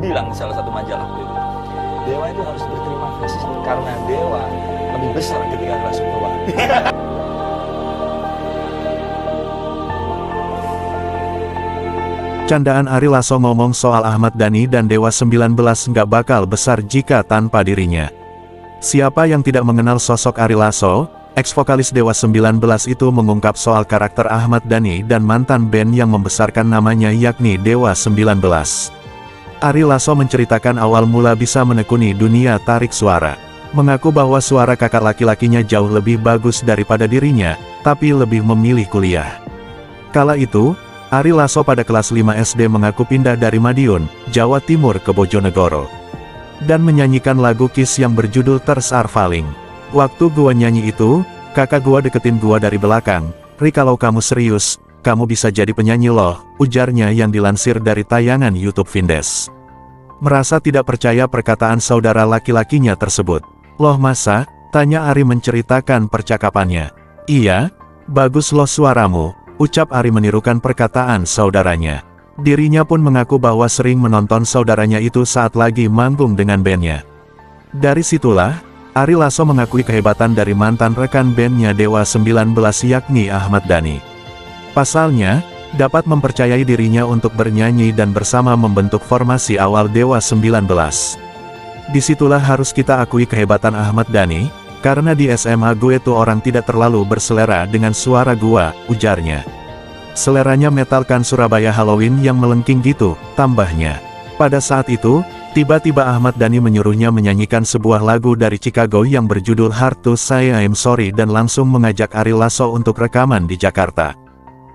bilang di salah satu majalah waktu itu, Dewa itu harus berterima kasih karena Dewa lebih besar ketika masuk keluar. Candaan Ari Lasso ngomong soal Ahmad Dhani dan Dewa 19 nggak bakal besar jika tanpa dirinya. Siapa yang tidak mengenal sosok Ari Lasso, ex-vokalis Dewa 19 itu mengungkap soal karakter Ahmad Dhani dan mantan band yang membesarkan namanya yakni Dewa 19. Ari Lasso menceritakan awal mula bisa menekuni dunia tarik suara. Mengaku bahwa suara kakak laki-lakinya jauh lebih bagus daripada dirinya, tapi lebih memilih kuliah. Kala itu, Ari Lasso pada kelas 5 SD mengaku pindah dari Madiun, Jawa Timur ke Bojonegoro, dan menyanyikan lagu Kiss yang berjudul Tears Are Falling. Waktu gua nyanyi itu, kakak gua deketin gua dari belakang. "Ri, kalau kamu serius, kamu bisa jadi penyanyi loh," ujarnya yang dilansir dari tayangan YouTube Vindes. Merasa tidak percaya perkataan saudara laki-lakinya tersebut. "Loh masa?" tanya Ari menceritakan percakapannya. "Iya, bagus loh suaramu," ucap Ari menirukan perkataan saudaranya. Dirinya pun mengaku bahwa sering menonton saudaranya itu saat lagi manggung dengan bandnya. Dari situlah, Ari Lasso mengakui kehebatan dari mantan rekan bandnya Dewa 19 yakni Ahmad Dhani. Pasalnya, dapat mempercayai dirinya untuk bernyanyi dan bersama membentuk formasi awal Dewa 19. Disitulah harus kita akui kehebatan Ahmad Dhani, karena di SMA gue tuh orang tidak terlalu berselera dengan suara gua, ujarnya. Seleranya metal kan Surabaya Halloween yang melengking gitu, tambahnya. Pada saat itu, tiba-tiba Ahmad Dhani menyuruhnya menyanyikan sebuah lagu dari Chicago yang berjudul Hard to Say I'm Sorry dan langsung mengajak Ari Lasso untuk rekaman di Jakarta.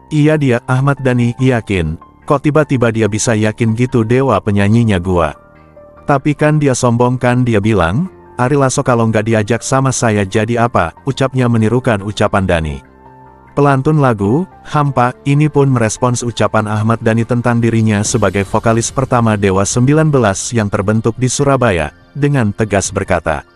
"Iya dia, Ahmad Dhani, yakin. Kok tiba-tiba dia bisa yakin gitu Dewa penyanyinya gua? Tapi kan dia sombong kan," dia bilang. "Ari Lasso kalau nggak diajak sama saya jadi apa?" ucapnya menirukan ucapan Dhani. Pelantun lagu, Hampa, ini pun merespons ucapan Ahmad Dhani tentang dirinya sebagai vokalis pertama Dewa 19 yang terbentuk di Surabaya, dengan tegas berkata,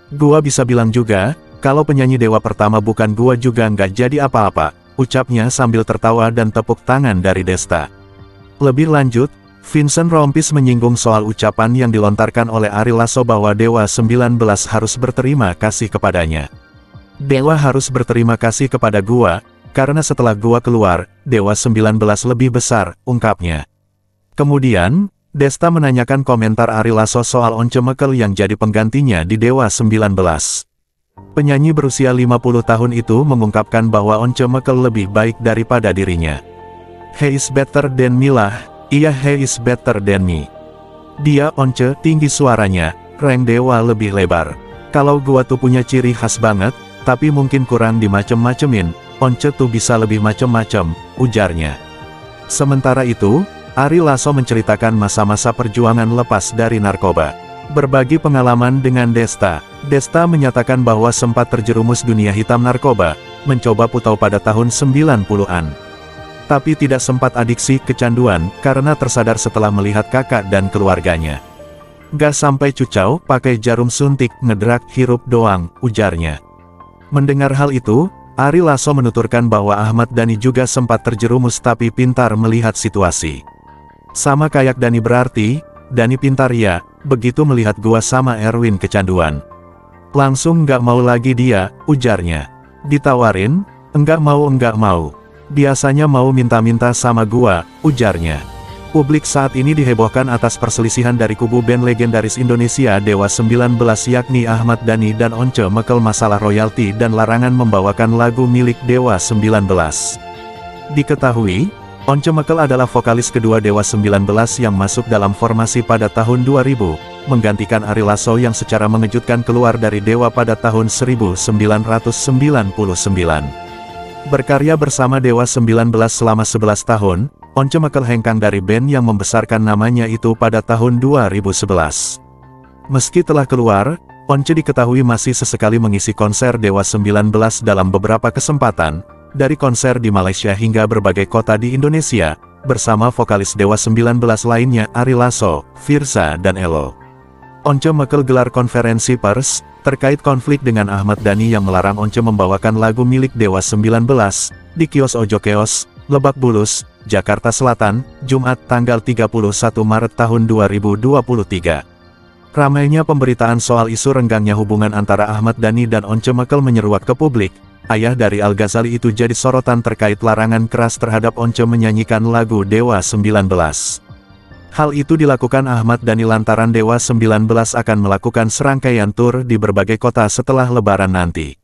"Gua bisa bilang juga, kalau penyanyi Dewa pertama bukan gua juga nggak jadi apa-apa," ucapnya sambil tertawa dan tepuk tangan dari Desta. Lebih lanjut, Vincent Rompis menyinggung soal ucapan yang dilontarkan oleh Ari Lasso bahwa Dewa 19 harus berterima kasih kepadanya. "Dewa harus berterima kasih kepada gua, karena setelah gua keluar, Dewa 19 lebih besar," ungkapnya. Kemudian, Desta menanyakan komentar Ari Lasso soal Once Mekel yang jadi penggantinya di Dewa 19. Penyanyi berusia 50 tahun itu mengungkapkan bahwa Once Mekel lebih baik daripada dirinya. "He is better than me lah." "Iya, he is better than me. Dia Once tinggi suaranya, rank Dewa lebih lebar. Kalau gua tuh punya ciri khas banget, tapi mungkin kurang dimacem-macemin, Once tuh bisa lebih macem-macem," ujarnya. Sementara itu, Ari Lasso menceritakan masa-masa perjuangan lepas dari narkoba. Berbagi pengalaman dengan Desta, Desta menyatakan bahwa sempat terjerumus dunia hitam narkoba, mencoba putau pada tahun 90-an. Tapi tidak sempat adiksi kecanduan, karena tersadar setelah melihat kakak dan keluarganya. "Gak sampai cucau, pakai jarum suntik, ngedrak, hirup doang," ujarnya. Mendengar hal itu, Ari Lasso menuturkan bahwa Ahmad Dhani juga sempat terjerumus tapi pintar melihat situasi. "Sama kayak Dhani berarti, Dhani pintar ya, begitu melihat gua sama Erwin kecanduan. Langsung nggak mau lagi dia," ujarnya. "Ditawarin, enggak mau. Biasanya mau minta-minta sama gua," ujarnya. Publik saat ini dihebohkan atas perselisihan dari kubu band legendaris Indonesia Dewa 19 yakni Ahmad Dhani dan Once Mekel masalah royalti dan larangan membawakan lagu milik Dewa 19. Diketahui, Once Mekel adalah vokalis kedua Dewa 19 yang masuk dalam formasi pada tahun 2000, menggantikan Ari Lasso yang secara mengejutkan keluar dari Dewa pada tahun 1999. Berkarya bersama Dewa 19 selama 11 tahun, Once Mekel hengkang dari band yang membesarkan namanya itu pada tahun 2011. Meski telah keluar, Once diketahui masih sesekali mengisi konser Dewa 19 dalam beberapa kesempatan, dari konser di Malaysia hingga berbagai kota di Indonesia, bersama vokalis Dewa 19 lainnya Ari Lasso, Firza dan Elo. Once Mekel gelar konferensi pers, terkait konflik dengan Ahmad Dhani yang melarang Once membawakan lagu milik Dewa 19, di kios Ojo Keos, Lebak Bulus, Jakarta Selatan, Jumat tanggal 31 Maret tahun 2023. Ramainya pemberitaan soal isu renggangnya hubungan antara Ahmad Dhani dan Once Mekel menyeruak ke publik. Ayah dari Al-Ghazali itu jadi sorotan terkait larangan keras terhadap Once menyanyikan lagu Dewa 19. Hal itu dilakukan Ahmad Dhani lantaran Dewa 19 akan melakukan serangkaian tur di berbagai kota setelah Lebaran nanti.